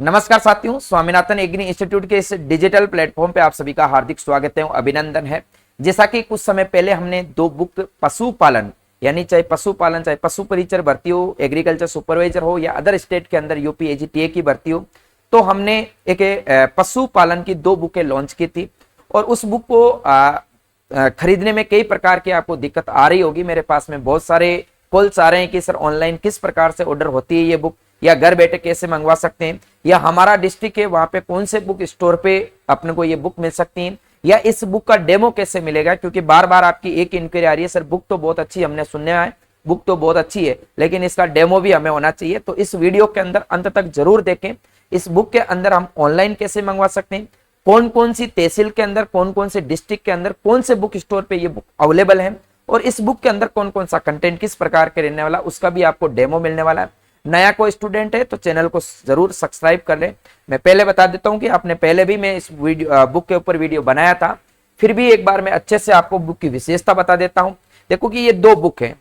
नमस्कार साथियों, Swaminathan agri institute के इस डिजिटल प्लेटफॉर्म पे आप सभी का हार्दिक स्वागत है और अभिनंदन है। जैसा कि कुछ समय पहले हमने दो बुक पशुपालन यानी चाहे पशुपालन चाहे पशु परिचर भर्ती हो, एग्रीकल्चर सुपरवाइजर हो या अदर स्टेट के अंदर यूपी एजीटीए की भर्ती हो, तो हमने एक पशुपालन की दो बुकें लॉन्च की थी। और उस बुक को खरीदने में कई प्रकार की आपको दिक्कत आ रही होगी। मेरे पास में बहुत सारे कॉल्स आ रहे हैं कि सर ऑनलाइन किस प्रकार से ऑर्डर होती है ये बुक, या घर बैठे कैसे मंगवा सकते हैं, या हमारा डिस्ट्रिक्ट है वहां पे कौन से बुक स्टोर पे अपने को ये बुक मिल सकती है, या इस बुक का डेमो कैसे मिलेगा। क्योंकि बार बार आपकी एक इंक्वायरी आ रही है, सर बुक तो बहुत अच्छी हमने सुनने आए, बुक तो बहुत अच्छी है लेकिन इसका डेमो भी हमें होना चाहिए। तो इस वीडियो के अंदर अंत तक जरूर देखें। इस बुक के अंदर हम ऑनलाइन कैसे मंगवा सकते हैं, कौन कौन सी तहसील के अंदर, कौन कौन से डिस्ट्रिक्ट के अंदर, कौन से बुक स्टोर पे ये बुक अवेलेबल है, और इस बुक के अंदर कौन कौन सा कंटेंट किस प्रकार के रहने वाला, उसका भी आपको डेमो मिलने वाला है। नया कोई स्टूडेंट है तो चैनल को जरूर सब्सक्राइब कर लें। मैं पहले बता देता हूं कि आपने पहले भी मैं इस बुक के ऊपर वीडियो बनाया था, फिर भी एक बार मैं अच्छे से आपको बुक की विशेषता बता देता हूं। देखो कि ये दो बुक है,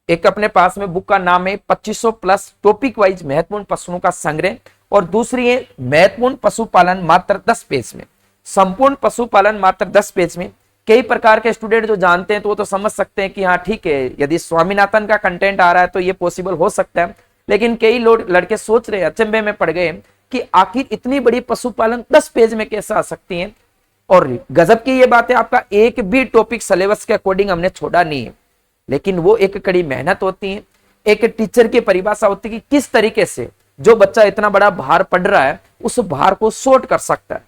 एक अपने पास में बुक का नाम है 2500 प्लस टॉपिक वाइज महत्वपूर्ण पशुओं का संग्रह, और दूसरी है महत्वपूर्ण पशुपालन मात्र 10 पेज में, संपूर्ण पशुपालन मात्र 10 पेज में। कई प्रकार के स्टूडेंट जो जानते हैं तो वो तो समझ सकते हैं कि हाँ ठीक है, यदि स्वामीनाथन का कंटेंट आ रहा है तो ये पॉसिबल हो सकता है। लेकिन कई लोग लड़के सोच रहे, अचंभे में पड़ गए कि आखिर इतनी बड़ी पशुपालन 10 पेज में कैसे आ सकती है। और गजब की ये बात है, आपका एक भी टॉपिक सिलेबस के अकॉर्डिंग हमने छोड़ा नहीं है, लेकिन वो एक कड़ी मेहनत होती है, एक टीचर की परिभाषा होती है कि किस तरीके से जो बच्चा इतना बड़ा भार पढ़ रहा है उस भार को शॉर्ट कर सकता है।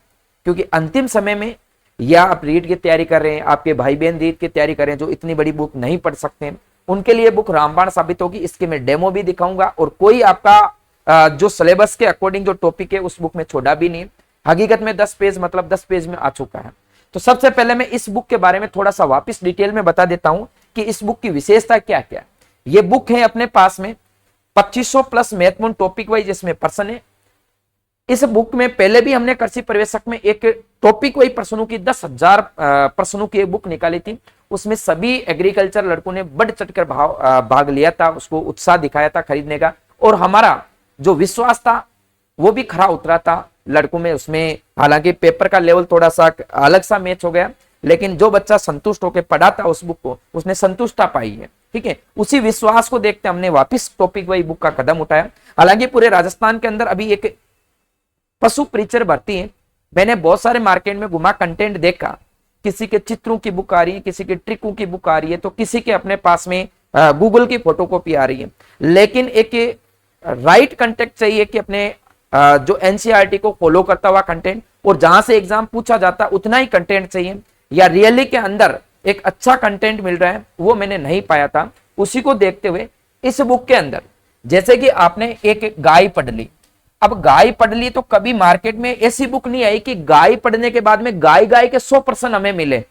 क्योंकि अंतिम समय में या आप रीट की तैयारी कर रहे हैं, आपके भाई बहन रीट की तैयारी कर रहे हैं जो इतनी बड़ी बुक नहीं पढ़ सकते हैं, उनके लिए बुक रामबाण साबित होगी। इसके मैं डेमो भी दिखाऊंगा, और कोई आपका जो सिलेबस के अकॉर्डिंग जो टॉपिक है उस बुक में छोड़ा भी नहीं। हकीकत में 10 पेज मतलब 10 पेज में आ चुका है। तो सबसे पहले मैं इस बुक के बारे में थोड़ा सा वापस डिटेल में बता देता हूं कि इस बुक की विशेषता क्या क्या है। ये बुक है अपने पास में 2500 प्लस महत्वपूर्ण टॉपिक वाइज इसमें पर्सन है। इस बुक में पहले भी हमने कृषि प्रवेशक में एक टॉपिक वाइज प्रश्नों की 10,000 प्रश्नों की एक बुक निकाली थी। उसमें सभी एग्रीकल्चर लड़कों ने बढ़ चढ़कर भाग लिया था, उसको उत्साह दिखाया था खरीदने का, और हमारा जो विश्वास था वो भी खरा उतरा था लड़कों में। उसमें हालांकि पेपर का लेवल थोड़ा सा अलग सा मैच हो गया, लेकिन जो बच्चा संतुष्ट होकर पढ़ा था उस बुक को, उसने संतुष्टता पाई है। ठीक है, उसी विश्वास को देखते हमने वापस टॉपिक वाइज बुक का कदम उठाया। हालांकि पूरे राजस्थान के अंदर अभी एक पशु परिचर भर्ती है, मैंने बहुत सारे मार्केट में घुमा, कंटेंट देखा, किसी के चित्रों की बुक आ रही है, किसी के ट्रिकों की बुक आ रही है, तो किसी के अपने पास में गूगल की फोटोकॉपी आ रही है। लेकिन एक राइट कंटेंट चाहिए कि अपने जो एनसीईआरटी को फॉलो करता हुआ कंटेंट, और जहां से एग्जाम पूछा जाता उतना ही कंटेंट चाहिए, या रियली के अंदर एक अच्छा कंटेंट मिल रहा है, वो मैंने नहीं पाया था। उसी को देखते हुए इस बुक के अंदर, जैसे कि आपने एक गाय पढ़ ली, अब गाय पढ़ ली तो कभी मार्केट में ऐसी बुक नहीं आई कि गाय पढ़ने के बाद में गाय गाय के 100% हमें मिले।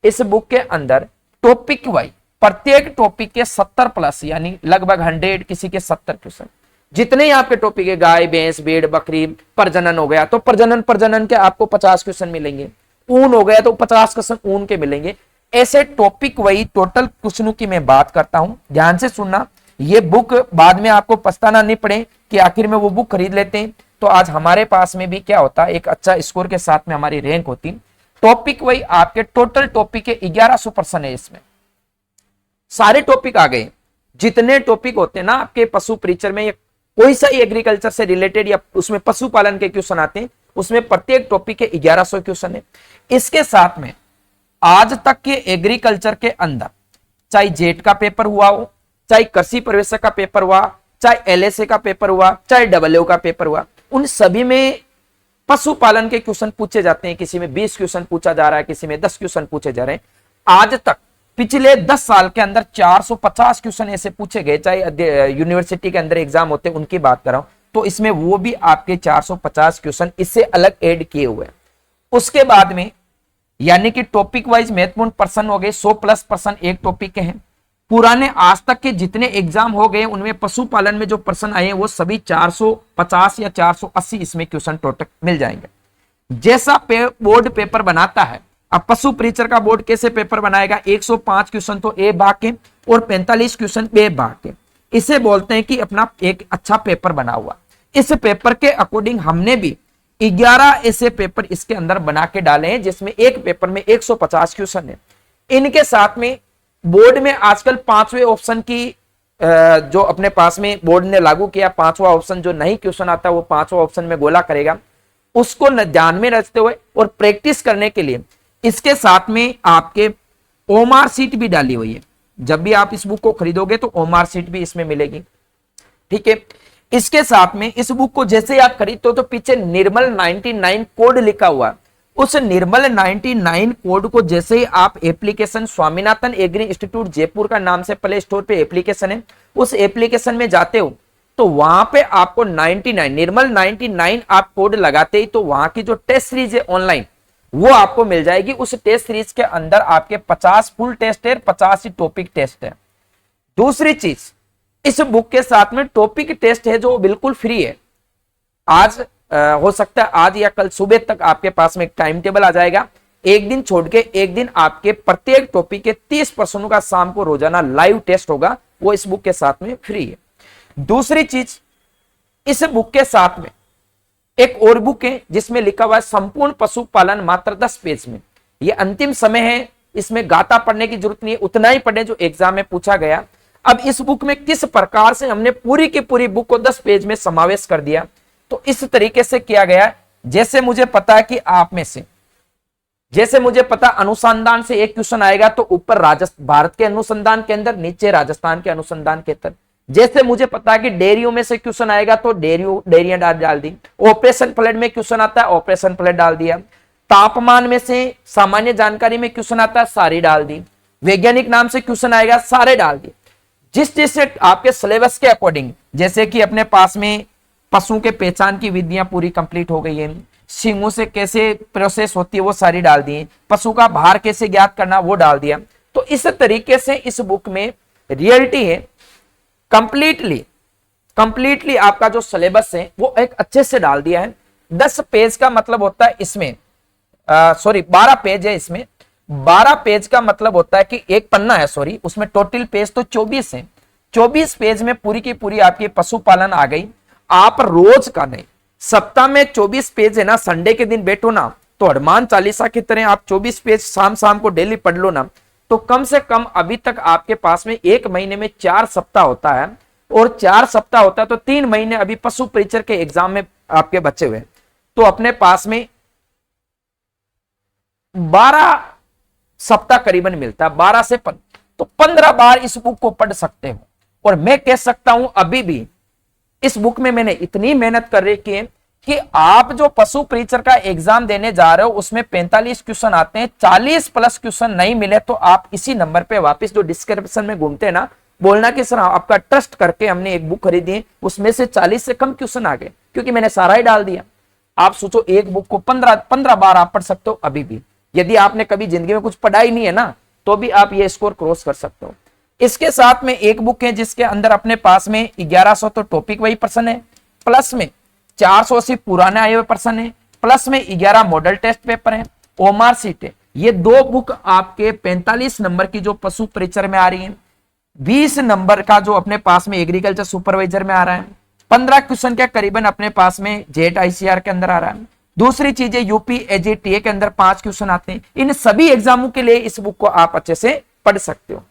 इस बुक के अंदर टॉपिक वाइज प्रत्येक टॉपिक के 70 प्लस यानी लगभग 100, किसी के 70 क्वेश्चन, जितने ही आपके टॉपिक है, गाय भैंस भेड़ बकरी, प्रजनन हो गया तो प्रजनन के आपको 50 क्वेश्चन मिलेंगे, ऊन हो गया तो 50 क्वेश्चन ऊन के मिलेंगे। ऐसे टॉपिक वाइज टोटल क्वेश्चनों की मैं बात करता हूं, ध्यान से सुनना। ये बुक बाद में आपको पछताना नहीं पड़े कि आखिर में वो बुक खरीद लेते हैं। तो आज हमारे पास में भी क्या होता है, एक अच्छा स्कोर के साथ में हमारी रैंक होती। टॉपिक वाइज आपके टोटल टॉपिक के 1100% है, इसमें सारे टॉपिक आ गए। जितने टॉपिक होते हैं ना आपके पशु परिचर में, कोई सा एग्रीकल्चर से रिलेटेड या उसमें पशुपालन के क्वेश्चन आते हैं, उसमें प्रत्येक टॉपिक के 1100 क्वेश्चन है। इसके साथ में आज तक के एग्रीकल्चर के अंदर चाहे जेट का पेपर हुआ हो, चाहे कृषि प्रवेशक का पेपर हुआ, चाहे एलएसए का पेपर हुआ, चाहे डब्ल्यू का पेपर हुआ, उन सभी में पशुपालन के क्वेश्चन पूछे जाते हैं। किसी में 20 क्वेश्चन पूछा जा रहा है, किसी में 10 क्वेश्चन पूछे जा रहे हैं। आज तक पिछले 10 साल के अंदर 450 क्वेश्चन ऐसे पूछे गए, चाहे यूनिवर्सिटी के अंदर एग्जाम होते हैं उनकी बात कर रहा हूं, तो इसमें वो भी आपके 450 क्वेश्चन इससे अलग ऐड किए हुए हैं। उसके बाद में यानी कि टॉपिक वाइज महत्वपूर्ण पर्सन हो गए, 100 प्लस पर्सन एक टॉपिक के हैं। पुराने आज तक के जितने एग्जाम हो गए उनमें पशुपालन में जो पर्सन आए हैं वो सभी 450 या 480 इसमें क्वेश्चन टोटल मिल जाएंगे। जैसा बोर्ड पेपर बनाता है, अब पशु परिचर का बोर्ड कैसे पेपर बनाएगा, 105 क्वेश्चन तो ए भाग के और 45 क्वेश्चन बे भाग के, इसे बोलते हैं कि अपना एक अच्छा पेपर बना हुआ। इस पेपर के अकॉर्डिंग हमने भी 11 ऐसे पेपर इसके अंदर बना के डाले हैं, जिसमें एक पेपर में 150 क्वेश्चन है। इनके साथ में बोर्ड में आजकल 5वें ऑप्शन की जो अपने पास में बोर्ड ने लागू किया, 5वां ऑप्शन जो नहीं क्वेश्चन आता वो 5वां ऑप्शन में गोला करेगा, उसको ध्यान में रखते हुए और प्रैक्टिस करने के लिए इसके साथ में आपके ओमार सीट भी डाली हुई है। जब भी आप इस बुक को खरीदोगे तो ओमार सीट भी इसमें मिलेगी, ठीक है। इसके साथ में इस बुक को जैसे आप खरीदते हो तो पीछे निर्मल 99 कोड लिखा हुआ, उस निर्मल 99 कोड को जैसे ही आप application Swaminathan agri institute Jaipur का नाम से प्ले स्टोर पे एप्लीकेशन है, उस एप्लीकेशन में जाते हो तो वहां पे आपको 99 निर्मल 99 आप कोड लगाते ही तो वहां की जो टेस्ट सीरीज है ऑनलाइन वो आपको मिल जाएगी। उस टेस्ट सीरीज के अंदर आपके 50 फुल टेस्ट है, 50 ही टॉपिक टेस्ट है। दूसरी चीज, इस बुक के साथ में टॉपिक टेस्ट है जो बिल्कुल फ्री है। आज हो सकता है आज या कल सुबह तक आपके पास में एक टाइम टेबल आ जाएगा, एक दिन छोड़ के एक दिन आपके प्रत्येक टॉपिक के 30 प्रश्नों का शाम को रोजाना लाइव टेस्ट होगा, वो इस बुक के साथ में फ्री है। दूसरी चीज, इस बुक के साथ में एक और बुक है जिसमें लिखा हुआ है संपूर्ण पशुपालन मात्र 10 पेज में। यह अंतिम समय है, इसमें गाथा पढ़ने की जरूरत नहीं है, उतना ही पढ़े जो एग्जाम में पूछा गया। अब इस बुक में किस प्रकार से हमने पूरी की पूरी बुक को 10 पेज में समावेश कर दिया, तो इस तरीके से किया गया। जैसे मुझे पता है कि आप में से, जैसे मुझे पता अनुसंधान से एक क्वेश्चन आएगा तो ऊपर भारत के अनुसंधान के अंदर, नीचे राजस्थान के अनुसंधान के अंदर। जैसे मुझे पता है कि डेयरियों में से क्वेश्चन आएगा तो डेयरियां डाल दी, ऑपरेशन फ्लड में क्वेश्चन आता है ऑपरेशन फ्लड डाल दिया, तापमान में से सामान्य जानकारी में क्वेश्चन आता है सारी डाल दी, वैज्ञानिक नाम से क्वेश्चन आएगा सारे डाल दिए। जिस चीज से आपके सिलेबस के अकॉर्डिंग, जैसे कि अपने पास में पशुओं के पहचान की विधियां पूरी कंप्लीट हो गई है, सींगों से कैसे प्रोसेस होती है वो सारी डाल दी, पशु का भार कैसे ज्ञात करना वो डाल दिया। तो इस तरीके से इस बुक में रियलिटी है, कंप्लीटली आपका जो सिलेबस है वो एक अच्छे से डाल दिया है। 10 पेज का मतलब होता है इसमें 12 पेज है, इसमें 12 पेज का मतलब होता है कि एक पन्ना है, उसमें टोटल पेज तो 24 है। 24 पेज में पूरी की पूरी आपकी पशुपालन आ गई। आप रोज का नहीं, सप्ताह में 24 पेज है ना, संडे के दिन बैठो ना तो हनुमान चालीसा की तरह आप 24 पेज शाम को डेली पढ़ लो ना, तो कम से कम अभी तक आपके पास में एक महीने में 4 सप्ताह होता है, और 4 सप्ताह होता है तो 3 महीने अभी पशु परिचर के एग्जाम में आपके बचे हुए, तो अपने पास में 12 सप्ताह करीबन मिलता है, 12 से 15, तो 15 बार इस बुक को पढ़ सकते हो। और मैं कह सकता हूं अभी भी इस बुक में मैंने इतनी मेहनत कर रखी है कि आप जो पशु परिचर का एग्जाम देने जा रहे हो उसमें 45 क्वेश्चन आते हैं, 40 प्लस क्वेश्चन नहीं मिले तो आप इसी नंबर पे वापस जो डिस्क्रिप्शन में घूमते हैं ना, बोलना कि सर आपका ट्रस्ट करके हमने एक बुक खरीदी है, उसमें से 40 से कम क्वेश्चन आ गए, क्योंकि मैंने सारा ही डाल दिया। आप सोचो एक बुक को 15 बार आप पढ़ सकते हो अभी भी। यदि आपने कभी जिंदगी में कुछ पढ़ा ही नहीं है ना, तो भी आप ये स्कोर क्रॉस कर सकते हो। इसके साथ में एक बुक है जिसके अंदर अपने पास में 1100 तो टॉपिक वाइज प्रश्न है, प्लस में 480 पुराने आए हुए प्रश्न है, प्लस में 11 मॉडल टेस्ट पेपर है, ओमार सीट है। ये 2 बुक आपके 45 नंबर की जो पशु परिचर में आ रही है, 20 नंबर का जो अपने पास में एग्रीकल्चर सुपरवाइजर में आ रहा है, 15 क्वेश्चन के करीबन अपने पास में जेट आईसीआर के अंदर आ रहा है। दूसरी चीज है यूपी एजीटीए के अंदर 5 क्वेश्चन आते हैं। इन सभी एग्जामों के लिए इस बुक को आप अच्छे से पढ़ सकते हो।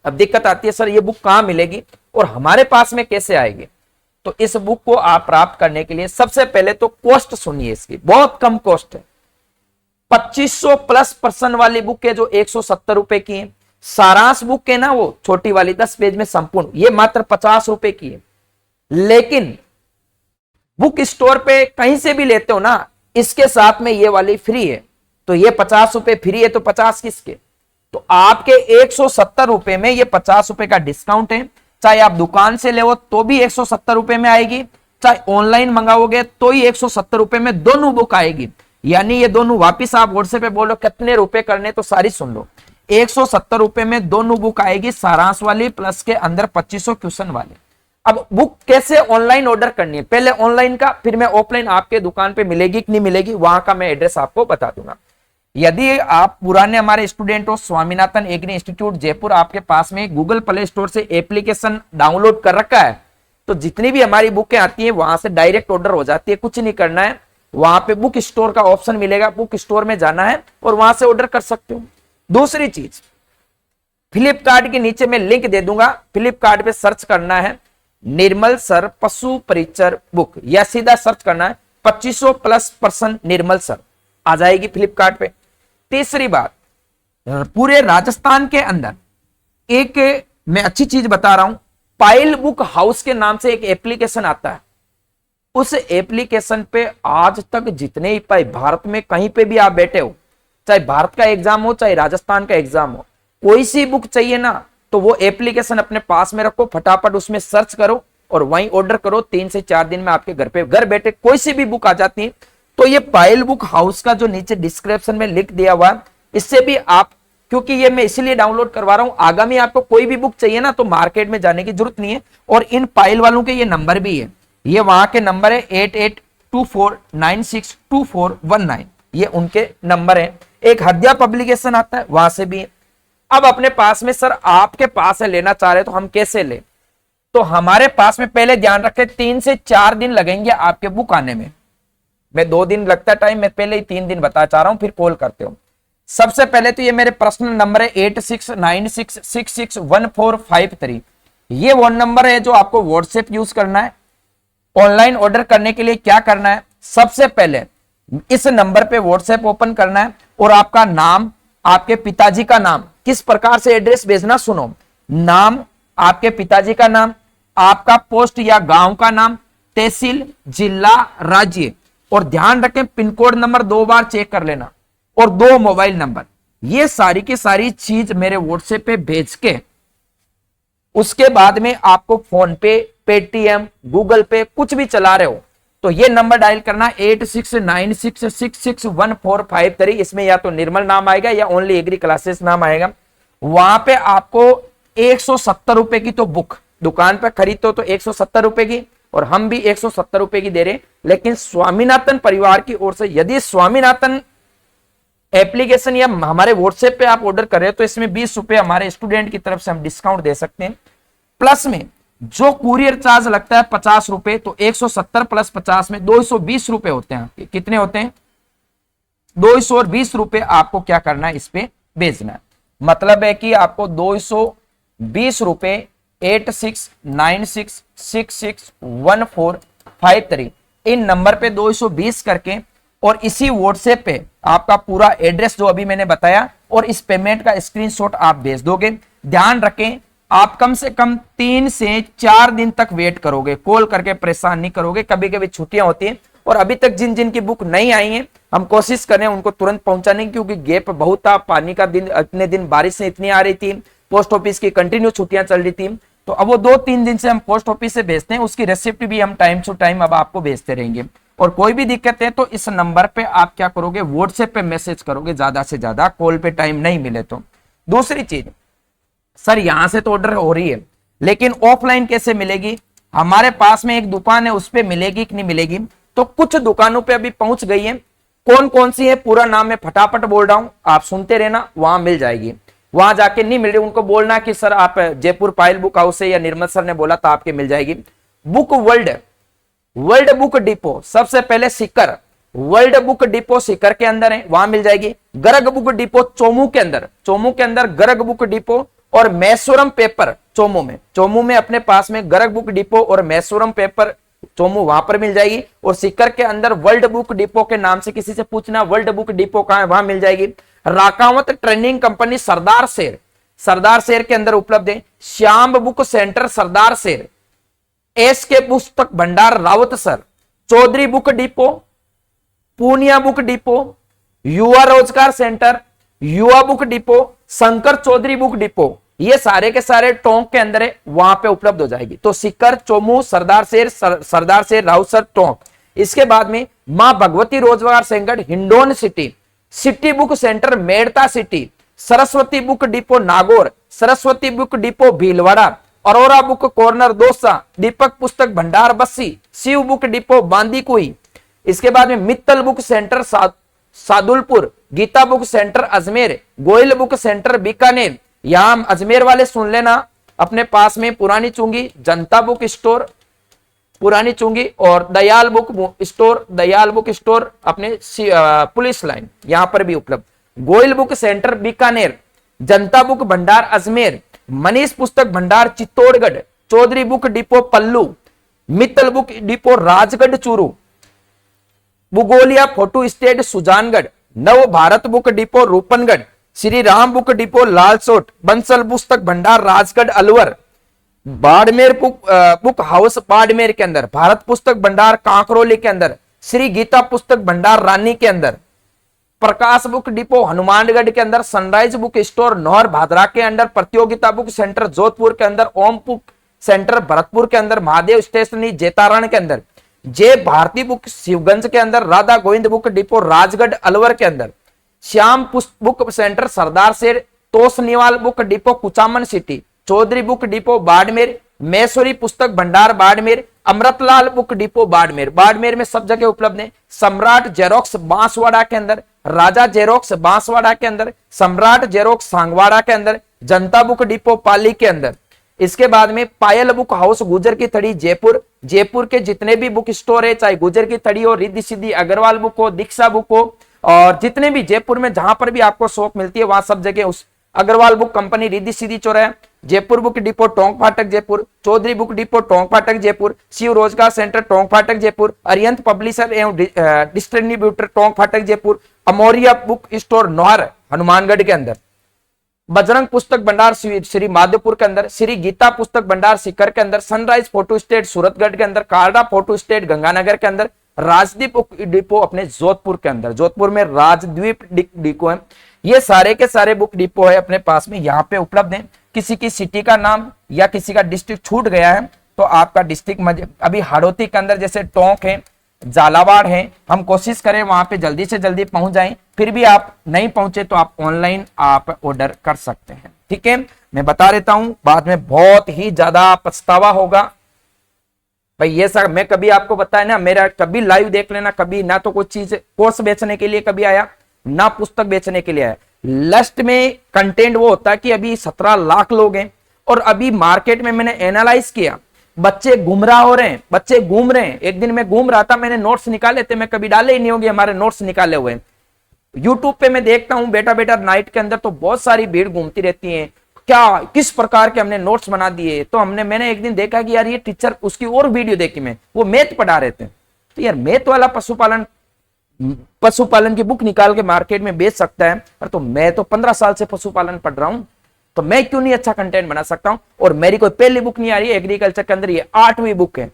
अब दिक्कत आती है सर ये बुक कहां मिलेगी और हमारे पास में कैसे आएगी, तो इस बुक को आप प्राप्त करने के लिए सबसे पहले तो कॉस्ट सुनिए, इसकी बहुत कम कॉस्ट है। 2500 प्लस पर्सन वाली बुक है जो 170 रुपए की है। सारांश बुक है ना, वो छोटी वाली 10 पेज में संपूर्ण, ये मात्र 50 रुपए की है। लेकिन बुक स्टोर पे कहीं से भी लेते हो ना, इसके साथ में ये वाली फ्री है, तो ये 50 रुपए फ्री है तो 50 किसके, तो आपके 170 रुपए में ये 50 रुपए का डिस्काउंट है। चाहे आप दुकान से ले तो भी 170 रुपए में आएगी, चाहे ऑनलाइन मंगाओगे तो ही 170 रुपए में दोनों बुक आएगी। यानी ये दोनों वापिस आप व्हाट्सएप पे बोलो कितने रुपए करने, तो सारी सुन लो। 170 रुपए में दोनों बुक आएगी, सारांश वाली प्लस के अंदर 2500 क्वेश्चन वाले। अब बुक कैसे ऑनलाइन ऑर्डर करनी है, पहले ऑनलाइन का, फिर मैं ऑफलाइन आपके दुकान पे मिलेगी कि नहीं मिलेगी वहां का मैं एड्रेस आपको बता दूंगा। यदि आप पुराने हमारे स्टूडेंट हो, स्वामीनाथन एग्री इंस्टीट्यूट जयपुर आपके पास में गूगल प्ले स्टोर से एप्लीकेशन डाउनलोड कर रखा है, तो जितनी भी हमारी बुकें आती हैं वहां से डायरेक्ट ऑर्डर हो जाती है, कुछ नहीं करना है। वहां पे बुक स्टोर का ऑप्शन मिलेगा, बुक स्टोर में जाना है और वहां से ऑर्डर कर सकते हो। दूसरी चीज, फ्लिपकार्ट के नीचे मैं लिंक दे दूंगा, फ्लिपकार्ट पे सर्च करना है निर्मल सर पशु परिचर बुक, या सीधा सर्च करना है 2500+ निर्मल सर, आ जाएगी फ्लिपकार्ट पे। तीसरी बात, पूरे राजस्थान के अंदर एक मैं अच्छी चीज बता रहा हूं, पायल बुक हाउस के नाम से एक एप्लीकेशन आता है। उस एप्लीकेशन पे आज तक जितने ही भारत में कहीं पे भी आप बैठे हो, चाहे भारत का एग्जाम हो चाहे राजस्थान का एग्जाम हो, कोई सी बुक चाहिए ना तो वो एप्लीकेशन अपने पास में रखो, फटाफट उसमें सर्च करो और वहीं ऑर्डर करो। 3 से 4 दिन में आपके घर पे घर बैठे कोई सी भी बुक आ जाती है। तो ये पायल बुक हाउस का जो नीचे डिस्क्रिप्शन में लिख दिया हुआ, इससे भी आप, क्योंकि ये मैं इसलिए डाउनलोड करवा रहा हूं, आगामी आपको कोई भी बुक चाहिए ना तो मार्केट में जाने की जरूरत नहीं है। और इन पायल वालों के ये नंबर भी है, ये वहां के नंबर है 8824962419, ये उनके नंबर है। एक हदिया पब्लिकेशन आता है, वहां से भी है। अब अपने पास में सर आपके पास है, लेना चाह रहे तो हम कैसे ले, तो हमारे पास में पहले ध्यान रखें 3 से 4 दिन लगेंगे आपके बुक आने में। मैं 2 दिन लगता टाइम, मैं पहले ही 3 दिन बता चाह रहा हूं, फिर कॉल करते हो। सबसे पहले तो ये मेरे पर्सनल नंबर है 8696661453, ये वो नंबर है जो आपको व्हाट्सएप यूज करना है। ऑनलाइन ऑर्डर करने के लिए क्या करना है, सबसे पहले इस नंबर पे व्हाट्सएप ओपन करना है और आपका नाम, आपके पिताजी का नाम, किस प्रकार से एड्रेस भेजना सुनो, नाम, आपके पिताजी का नाम, आपका पोस्ट या गांव का नाम, तहसील, जिला, राज्य, और ध्यान रखें पिन कोड नंबर 2 बार चेक कर लेना, और 2 मोबाइल नंबर। ये सारी की सारी चीज मेरे व्हाट्सएप पे भेज के उसके बाद में आपको फोन पे, पेटीएम, गूगल पे कुछ भी चला रहे हो तो ये नंबर डायल करना 8696661453। इसमें या तो निर्मल नाम आएगा या ओनली एग्री क्लासेस नाम आएगा। वहां पे आपको 170 रुपए की तो बुक दुकान पे खरीदते हो तो 170 रुपए की, और हम भी 170 रुपए की दे रहे हैं। लेकिन स्वामीनाथन परिवार की ओर से यदि स्वामीनाथन एप्लीकेशन या हमारे व्हाट्सएप पे आप ऑर्डर कर रहे हो तो इसमें 20 रुपए हमारे स्टूडेंट की तरफ से हम डिस्काउंट दे सकते हैं। प्लस में जो कुरियर चार्ज लगता है 50 रुपए, तो 170 प्लस 50 में 220 रुपए होते हैं आपके। कितने होते हैं? 220 रुपए आपको क्या करना है, इस पे भेजना है। मतलब है कि आपको 220 रुपए 8696661453 इन नंबर पे 220 करके, और इसी व्हाट्सएप पे आपका पूरा एड्रेस जो अभी मैंने बताया और इस पेमेंट का स्क्रीनशॉट आप भेज दोगे। ध्यान रखें आप कम से कम 3 से 4 दिन तक वेट करोगे, कॉल करके परेशान नहीं करोगे। कभी कभी छुट्टियां होती हैं और अभी तक जिन जिन की बुक नहीं आई है हम कोशिश करें उनको तुरंत पहुंचाने की, क्योंकि गैप बहुत था, पानी का दिन, इतने दिन बारिश इतनी आ रही थी, पोस्ट ऑफिस की कंटिन्यू छुट्टियां चल रही थी, तो अब वो 2-3 दिन से हम पोस्ट ऑफिस से भेजते हैं, उसकी रेसिप्ट भी हम टाइम टू टाइम अब आपको भेजते रहेंगे। और कोई भी दिक्कत है तो इस नंबर पे आप क्या करोगे, व्हाट्सएप पे मैसेज करोगे ज्यादा से ज्यादा, कॉल पे टाइम नहीं मिले तो। दूसरी चीज, सर यहां से तो ऑर्डर हो रही है लेकिन ऑफलाइन कैसे मिलेगी? हमारे पास में एक दुकान है, उस पे मिलेगी कि नहीं मिलेगी? तो कुछ दुकानों पे अभी पहुंच गई है। कौन कौन सी है पूरा नाम मैं फटाफट बोल रहा हूं, आप सुनते रहना, वहां मिल जाएगी। वहां जाके नहीं मिल रही उनको बोलना कि सर आप जयपुर पायल बुक हाउस से, या निर्मल सर ने बोला था आपके मिल जाएगी। बुक वर्ल्ड बुक डिपो, सबसे पहले Sikar, world book depot Sikar के अंदर है, वहां मिल जाएगी। गर्ग बुक डिपो चोमू के अंदर गर्ग बुक डिपो, और मैसूरम पेपर चोमू में अपने पास में गर्ग बुक डिपो और मैसूरम पेपर चोमू, वहां पर मिल जाएगी। और सीकर के अंदर वर्ल्ड बुक डिपो के नाम से किसी से पूछना वर्ल्ड बुक डिपो कहां है, वहां मिल जाएगी। राकावत ट्रेनिंग कंपनी सरदार शेर के अंदर उपलब्ध है। श्याम बुक सेंटर सरदार शेर, S K Pustak Bhandar Rawat sir, Chaudhary book depot, Poonia book depot, Yuva Rozgar centre, Yuva book depot, Shankar Chaudhary book depot, ये सारे के सारे टोंक के अंदर है, वहां पे उपलब्ध हो जाएगी। तो सीकर, चोमू, सरदार शेर, राउसर, टोंक। इसके बाद में Maa Bhagwati Rozgar center Hindaun city book center Merta city, Saraswati book depot Nagaur, Saraswati book depot Bhilwara, Arora book corner Dausa, Deepak Pustak Bhandar Bassi, Shiv book depot Bandikui. इसके बाद में Mittal book center Sadulpur, Geeta book center Ajmer, Goyal book center Bikaner. यहां अजमेर वाले सुन लेना, अपने पास में पुरानी चुंगी जनता बुक स्टोर, पुरानी चुंगी, और दयाल बुक स्टोर अपने पुलिस लाइन यहां पर भी उपलब्ध। गोयल बुक सेंटर बीकानेर, जनता बुक भंडार Ajmer, Manish Pustak Bhandar Chittorgarh, Chaudhary book depot Pallu, Mittal book depot Rajgarh Churu, Bugoliya photo state Sujangarh, Nav Bharat book depot Roopangarh, Shri Ram book depot Lalsot, Bansal Pustak Bhandar Rajgarh Alwar, Barmer book house Barmer के अंदर, भारत पुस्तक भंडार कांकरोली के अंदर, श्री गीता पुस्तक भंडार रानी के अंदर, प्रकाश बुक डिपो हनुमानगढ़ के अंदर, सनराइज बुक स्टोर नौर भादरा के अंदर, प्रतियोगिता बुक सेंटर जोधपुर के अंदर, ओम बुक सेंटर भरतपुर के अंदर, महादेव स्टेशनरी जेतारण के अंदर, जय भारती बुक शिवगंज के अंदर, राधा गोविंद बुक डिपो राजगढ़ अलवर के अंदर, Shyam book center Sardar Sher, Tosniwal book depot Kuchaman city, Chaudhary book depot Barmer, Mysuri Pustak Bhandar Barmer, Amritlal book depot Barmer, Barmer में सब जगह उपलब्ध है, सम्राट जेरोक्स बांसवाड़ा के अंदर, राजा जेरोक्स बांसवाड़ा के अंदर, सम्राट जेरोक्स सांगवाड़ा के अंदर, जनता बुक डिपो पाली के अंदर। इसके बाद में पायल बुक हाउस गुजर की थड़ी जयपुर, जयपुर के जितने भी बुक स्टोर है, चाहे गुजर की थड़ी हो, रिद्धि सिद्धि अग्रवाल बुक हो, दीक्षा बुक हो, और जितने भी जयपुर में जहां पर भी आपको शॉप मिलती है वहां सब जगह उस अग्रवाल बुक कंपनी रिद्धि सिद्धि चौराहा, जयपुर बुक डिपो टोंक फाटक जयपुर, चौधरी बुक डिपो टोंक फाटक जयपुर, शिव रोजगार सेंटर टोंक फाटक जयपुर, अरियंत पब्लिशर एवं डिस्ट्रीब्यूटर टोंक फाटक जयपुर, अमोरिया बुक स्टोर नौहर हनुमानगढ़ के अंदर, बजरंग पुस्तक भंडार श्री माधोपुर के अंदर, श्री गीता पुस्तक भंडार सीकर के अंदर, सनराइज फोटो स्टेट सूरतगढ़ के अंदर, कार्डा फोटो स्टेट गंगानगर के अंदर, राजदीप डिपो अपने जोधपुर के अंदर, जोधपुर में राजद्वीप डिपो है। ये सारे के सारे बुक डिपो है अपने पास में यहाँ पे उपलब्ध है। किसी की सिटी का नाम या किसी का डिस्ट्रिक्ट छूट गया है तो आपका डिस्ट्रिक्ट अभी हाड़ौती के अंदर जैसे टोंक है, झालावाड़ है, हम कोशिश करें वहां पे जल्दी से जल्दी पहुंच जाएं। फिर भी आप नहीं पहुंचे तो आप ऑनलाइन आप ऑर्डर कर सकते हैं। ठीक है, मैं बता देता हूं, बाद में बहुत ही ज्यादा पछतावा होगा भाई। ये सब मैं कभी आपको बताया ना, मेरा कभी लाइव देख लेना, कभी ना तो कोई चीज कोर्स बेचने के लिए कभी आया, ना पुस्तक बेचने के लिए आया। लास्ट में कंटेंट वो होता है कि अभी 17 लाख लोग हैं और अभी मार्केट में मैंने एनालाइज किया, बच्चे गुमराह हो रहे हैं, बच्चे घूम रहे हैं। एक दिन मैं घूम रहा था, मैंने नोट्स निकाले थे, मैं कभी डाले ही नहीं होंगे हमारे नोट्स निकाले हुए। यूट्यूब पे मैं देखता हूं बेटा बेटा नाइट के अंदर तो बहुत सारी भीड़ घूमती रहती है, क्या किस प्रकार के हमने नोट्स बना दिए। तो मैंने एक दिन देखा कि यार ये टीचर, उसकी और वीडियो देखी मैं, वो मैथ पढ़ा रहे थे। तो यार मैथ वाला पशुपालन की बुक निकाल के मार्केट में बेच सकता है, और तो मैं तो 15 साल से पशुपालन पढ़ रहा हूं, तो मैं क्यों नहीं अच्छा कंटेंट बना सकता हूं। और मेरी कोई पहली बुक नहीं आ रही है एग्रीकल्चर के अंदर, ये 8वीं बुक है।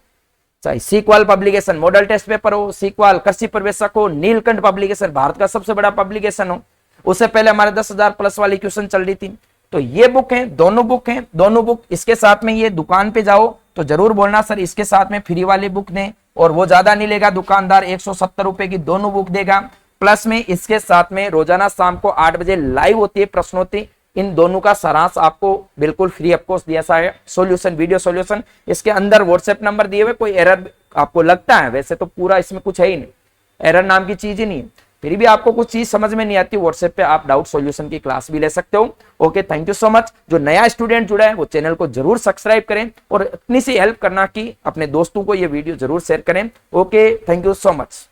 चाहे sequel publication model test paper हो, सीक्वल कृषि प्रवेशक हो, नीलकंठ पब्लिकेशन भारत का सबसे बड़ा पब्लिकेशन हो, उससे पहले हमारे 10,000 प्लस वाली क्वेश्चन चल रही थी। तो ये बुक है, दोनों बुक हैं, दोनों बुक इसके साथ में। ये दुकान पे जाओ तो जरूर बोलना सर इसके साथ में फ्री वाली बुक दें, और वो ज्यादा नहीं लेगा दुकानदार, 170 रुपए की दोनों बुक देगा। प्लस में इसके साथ में रोजाना शाम को 8 बजे लाइव होती है प्रश्नोत्तरी, इन दोनों का सारांश आपको बिल्कुल फ्री ऑफ कॉस्ट दिया सा है, सॉल्यूशन वीडियो सॉल्यूशन। इसके अंदर व्हाट्सएप नंबर दिए हुए, कोई एरर आपको लगता है, वैसे तो पूरा इसमें कुछ है ही नहीं, एरर नाम की चीज ही नहीं है, फिर भी आपको कुछ चीज समझ में नहीं आती, व्हाट्सएप पे आप डाउट सॉल्यूशन की क्लास भी ले सकते हो। Okay, thank you so much. जो नया स्टूडेंट जुड़ा है वो चैनल को जरूर सब्सक्राइब करें और इतनी सी हेल्प करना कि अपने दोस्तों को ये वीडियो जरूर शेयर करें। Okay, thank you so much.